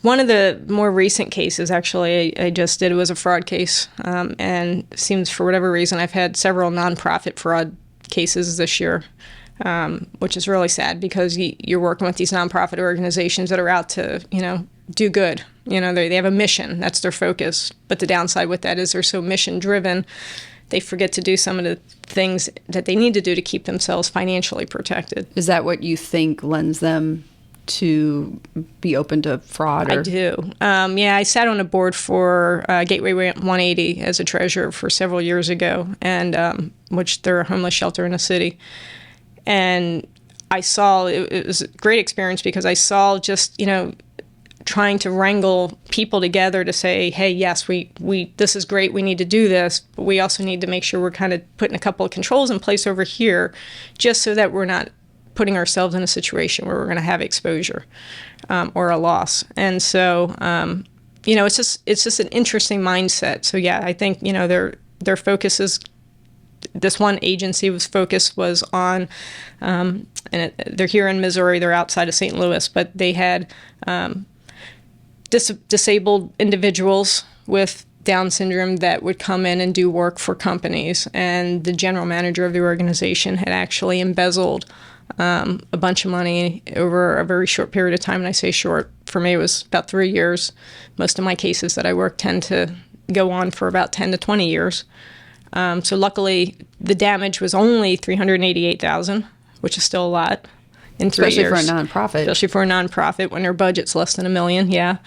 One of the more recent cases, actually, I just did was a fraud case. And it seems for whatever reason, I've had several nonprofit fraud cases this year, which is really sad because you're working with these nonprofit organizations that are out to, do good. They have a mission. That's their focus. But the downside with that is they're so mission driven, they forget to do some of the things that they need to do to keep themselves financially protected. Is that what you think lends them to be open to fraud? I do. I sat on a board for Gateway 180 as a treasurer for several years ago, and which they're a homeless shelter in the city. And I saw, it was a great experience because I saw just, trying to wrangle people together to say, hey, yes, we this is great, we need to do this, but we also need to make sure we're kind of putting a couple of controls in place over here just so that we're not putting ourselves in a situation where we're going to have exposure or a loss. And so, it's just an interesting mindset. So, yeah, I think, their focus is, this one agency was on, they're here in Missouri, they're outside of St. Louis, but they had disabled individuals with Down syndrome that would come in and do work for companies. And the general manager of the organization had actually embezzled a bunch of money over a very short period of time. And I say short, for me it was about 3 years. Most of my cases that I work tend to go on for about 10 to 20 years. So luckily the damage was only $388,000, which is still a lot. In 3 years. Especially for a nonprofit. Especially for a nonprofit when their budget's less than $1 million, yeah.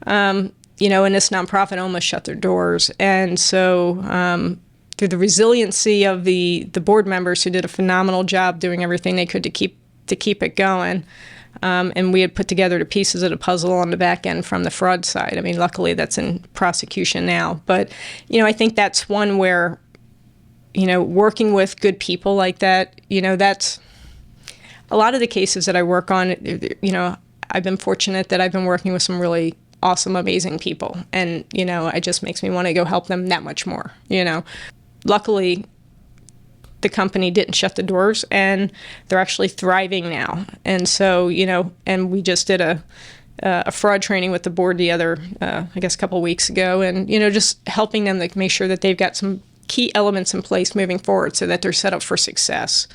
And this nonprofit almost shut their doors. And so through the resiliency of the board members who did a phenomenal job doing everything they could to keep it going, and we had put together the pieces of the puzzle on the back end from the fraud side. I mean, luckily that's in prosecution now. But, I think that's one where, working with good people like that, that's... A lot of the cases that I work on, I've been fortunate that I've been working with some really awesome, amazing people. And, it just makes me want to go help them that much more, Luckily, the company didn't shut the doors, and they're actually thriving now. And so, and we just did a fraud training with the board a couple of weeks ago. And, just helping them to make sure that they've got some key elements in place moving forward so that they're set up for success.